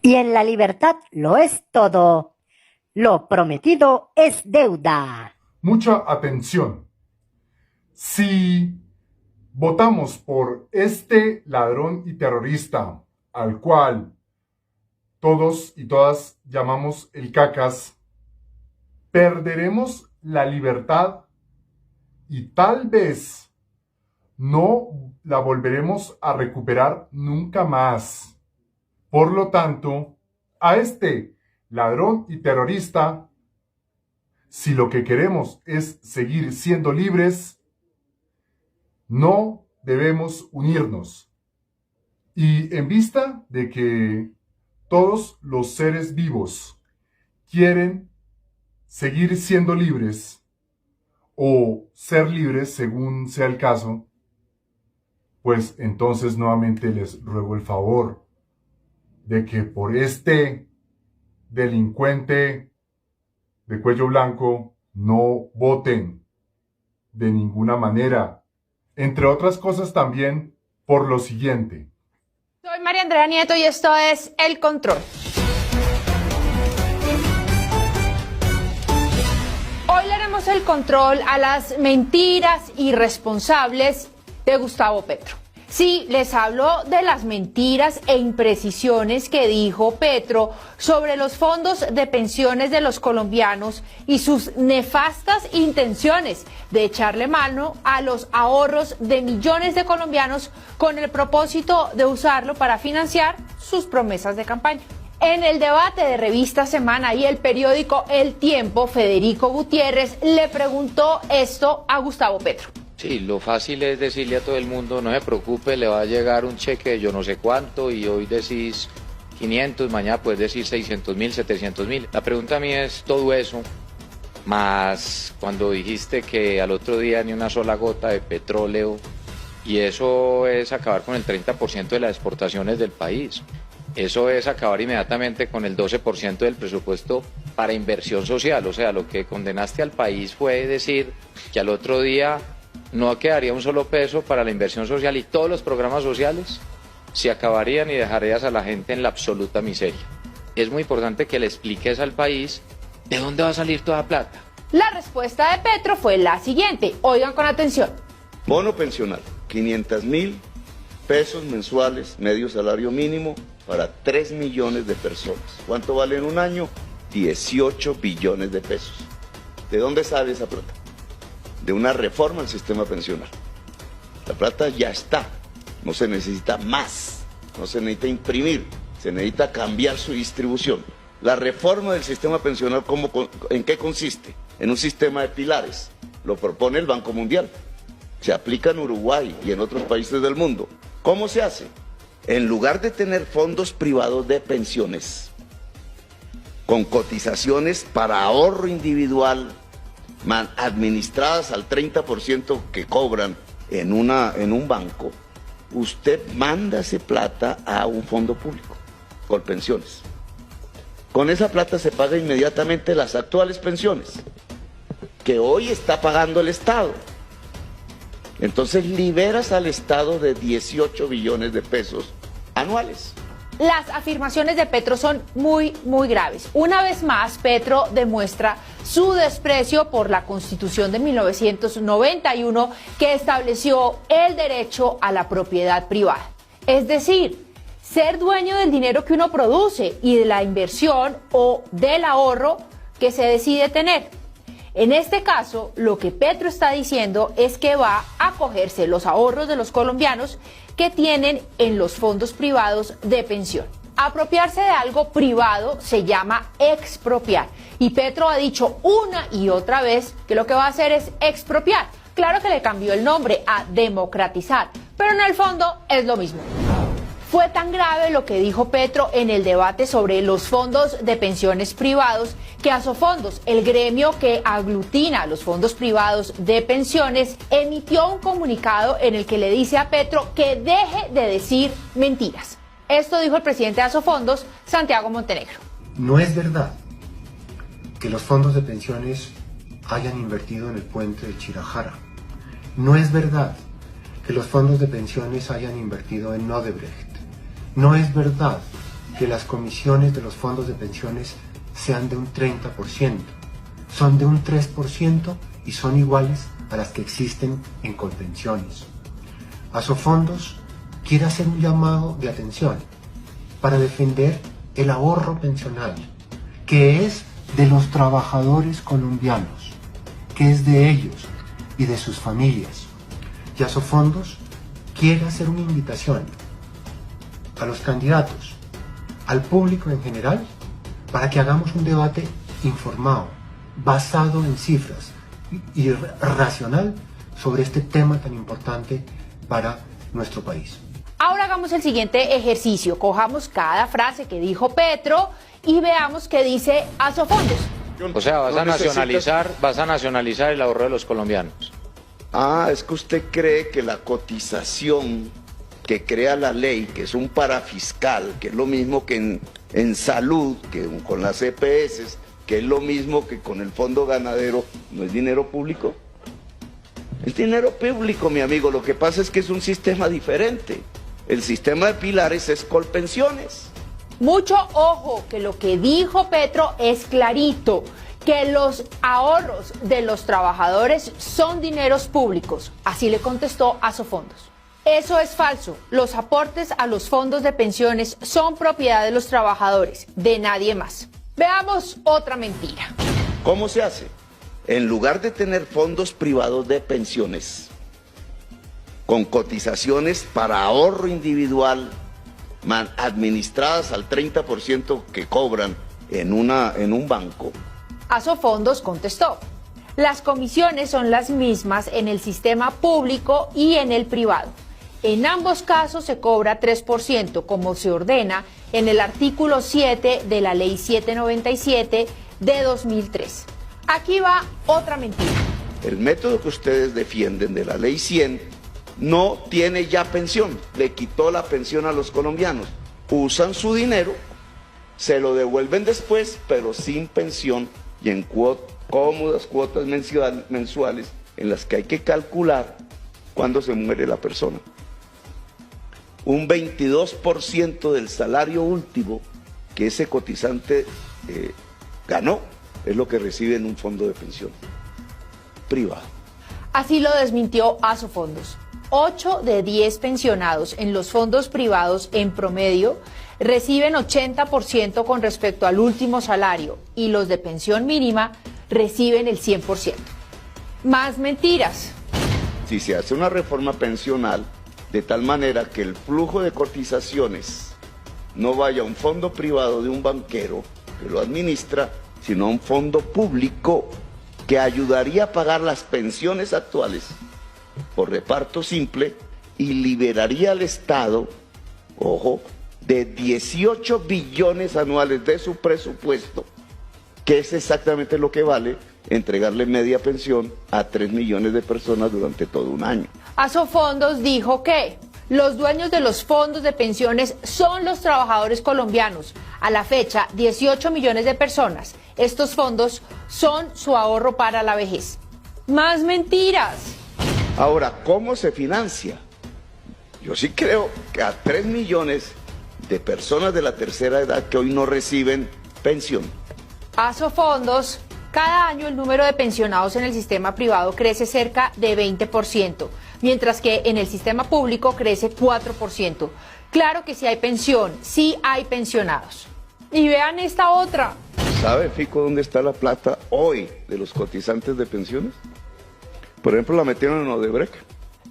Y en la libertad lo es todo. Lo prometido es deuda. Mucha atención. Si votamos por este ladrón y terrorista, al cual todos y todas llamamos el Cacas, perderemos la libertad y tal vez no la volveremos a recuperar nunca más. Por lo tanto, a este ladrón y terrorista, si lo que queremos es seguir siendo libres, no debemos unirnos. Y en vista de que todos los seres vivos quieren seguir siendo libres o ser libres según sea el caso, pues entonces nuevamente les ruego el favor de que por este delincuente de cuello blanco no voten de ninguna manera. Entre otras cosas también por lo siguiente. Soy María Andrea Nieto y esto es El Control. Hoy le haremos el control a las mentiras irresponsables de Gustavo Petro. Sí, les hablo de las mentiras e imprecisiones que dijo Petro sobre los fondos de pensiones de los colombianos y sus nefastas intenciones de echarle mano a los ahorros de millones de colombianos con el propósito de usarlo para financiar sus promesas de campaña. En el debate de Revista Semana y el periódico El Tiempo, Federico Gutiérrez le preguntó esto a Gustavo Petro. Sí, lo fácil es decirle a todo el mundo, no se preocupe, le va a llegar un cheque de yo no sé cuánto y hoy decís 500, mañana puedes decir 600.000, 700.000. La pregunta mía es todo eso, más cuando dijiste que al otro día ni una sola gota de petróleo, y eso es acabar con el 30% de las exportaciones del país. Eso es acabar inmediatamente con el 12% del presupuesto para inversión social. O sea, lo que condenaste al país fue decir que al otro día no quedaría un solo peso para la inversión social y todos los programas sociales se acabarían y dejarías a la gente en la absoluta miseria. Es muy importante que le expliques al país de dónde va a salir toda la plata. La respuesta de Petro fue la siguiente. Oigan con atención. Bono pensional, 500.000 pesos mensuales, medio salario mínimo para 3 millones de personas. ¿Cuánto vale en un año? 18 billones de pesos. ¿De dónde sale esa plata? De una reforma al sistema pensional. La plata ya está, no se necesita más, no se necesita imprimir, se necesita cambiar su distribución. La reforma del sistema pensional, ¿en qué consiste? En un sistema de pilares, lo propone el Banco Mundial, se aplica en Uruguay y en otros países del mundo. ¿Cómo se hace? En lugar de tener fondos privados de pensiones, con cotizaciones para ahorro individual, administradas al 30% que cobran en un banco, usted manda esa plata a un fondo público, con pensiones. Con esa plata se paga inmediatamente las actuales pensiones, que hoy está pagando el Estado. Entonces liberas al Estado de 18 billones de pesos anuales. Las afirmaciones de Petro son muy graves. Una vez más, Petro demuestra su desprecio por la Constitución de 1991 que estableció el derecho a la propiedad privada. Es decir, ser dueño del dinero que uno produce y de la inversión o del ahorro que se decide tener. En este caso, lo que Petro está diciendo es que va a cogerse los ahorros de los colombianos que tienen en los fondos privados de pensión. Apropiarse de algo privado se llama expropiar. Y Petro ha dicho una y otra vez que lo que va a hacer es expropiar. Claro que le cambió el nombre a democratizar, pero en el fondo es lo mismo. Fue tan grave lo que dijo Petro en el debate sobre los fondos de pensiones privados que Asofondos, el gremio que aglutina a los fondos privados de pensiones, emitió un comunicado en el que le dice a Petro que deje de decir mentiras. Esto dijo el presidente de Asofondos, Santiago Montenegro. No es verdad que los fondos de pensiones hayan invertido en el puente de Chirajara. No es verdad que los fondos de pensiones hayan invertido en Odebrecht. No es verdad que las comisiones de los fondos de pensiones sean de un 30%. Son de un 3% y son iguales a las que existen en Colpensiones. Asofondos quiere hacer un llamado de atención para defender el ahorro pensional, que es de los trabajadores colombianos, que es de ellos y de sus familias. Y Asofondos quiere hacer una invitación a los candidatos, al público en general, para que hagamos un debate informado, basado en cifras y racional sobre este tema tan importante para nuestro país. Ahora hagamos el siguiente ejercicio. Cojamos cada frase que dijo Petro y veamos qué dice Asofondos. O sea, vas a nacionalizar el ahorro de los colombianos. Ah, es que usted cree que la cotización que crea la ley, que es un parafiscal, que es lo mismo que en salud, que con las EPS, que es lo mismo que con el fondo ganadero, ¿no es dinero público? Es dinero público, mi amigo. Lo que pasa es que es un sistema diferente. El sistema de pilares es Colpensiones. Mucho ojo, que lo que dijo Petro es clarito, que los ahorros de los trabajadores son dineros públicos. Así le contestó Asofondos. Eso es falso. Los aportes a los fondos de pensiones son propiedad de los trabajadores, de nadie más. Veamos otra mentira. ¿Cómo se hace? En lugar de tener fondos privados de pensiones con cotizaciones para ahorro individual administradas al 30% que cobran en un banco. Asofondos contestó: las comisiones son las mismas en el sistema público y en el privado. En ambos casos se cobra 3%, como se ordena en el artículo 7 de la Ley 797 de 2003. Aquí va otra mentira. El método que ustedes defienden de la Ley 100 no tiene ya pensión, le quitó la pensión a los colombianos. Usan su dinero, se lo devuelven después, pero sin pensión y en cómodas cuotas mensuales en las que hay que calcular cuándo se muere la persona. Un 22% del salario último que ese cotizante ganó es lo que recibe en un fondo de pensión privado. Así lo desmintió Asofondos. 8 de 10 pensionados en los fondos privados en promedio reciben 80% con respecto al último salario y los de pensión mínima reciben el 100%. Más mentiras. Si se hace una reforma pensional de tal manera que el flujo de cotizaciones no vaya a un fondo privado de un banquero que lo administra, sino a un fondo público que ayudaría a pagar las pensiones actuales por reparto simple y liberaría al Estado, ojo, de 18 billones anuales de su presupuesto, que es exactamente lo que vale entregarle media pensión a 3 millones de personas durante todo un año. Asofondos dijo que los dueños de los fondos de pensiones son los trabajadores colombianos. A la fecha, 18 millones de personas. Estos fondos son su ahorro para la vejez. Más mentiras. Ahora, ¿cómo se financia? Yo sí creo que a 3 millones de personas de la tercera edad que hoy no reciben pensión. Asofondos, cada año el número de pensionados en el sistema privado crece cerca de 20%, mientras que en el sistema público crece 4%. Claro que sí hay pensión, sí hay pensionados. Y vean esta otra. ¿Sabe, Fico, dónde está la plata hoy de los cotizantes de pensiones? Por ejemplo, la metieron en Odebrecht.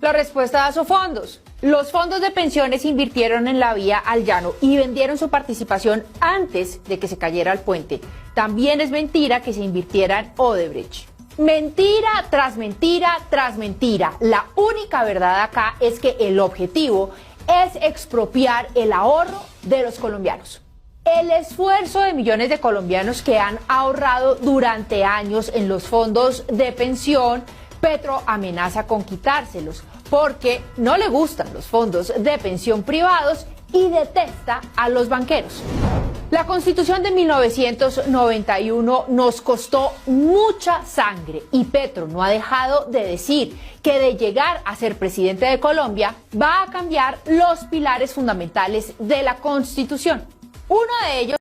La respuesta de Asofondos. Los fondos de pensiones invirtieron en la vía al llano y vendieron su participación antes de que se cayera el puente. También es mentira que se invirtiera en Odebrecht. Mentira tras mentira tras mentira. La única verdad acá es que el objetivo es expropiar el ahorro de los colombianos. El esfuerzo de millones de colombianos que han ahorrado durante años en los fondos de pensión, Petro amenaza con quitárselos porque no le gustan los fondos de pensión privados y detesta a los banqueros. La Constitución de 1991 nos costó mucha sangre y Petro no ha dejado de decir que de llegar a ser presidente de Colombia va a cambiar los pilares fundamentales de la Constitución. Uno de ellos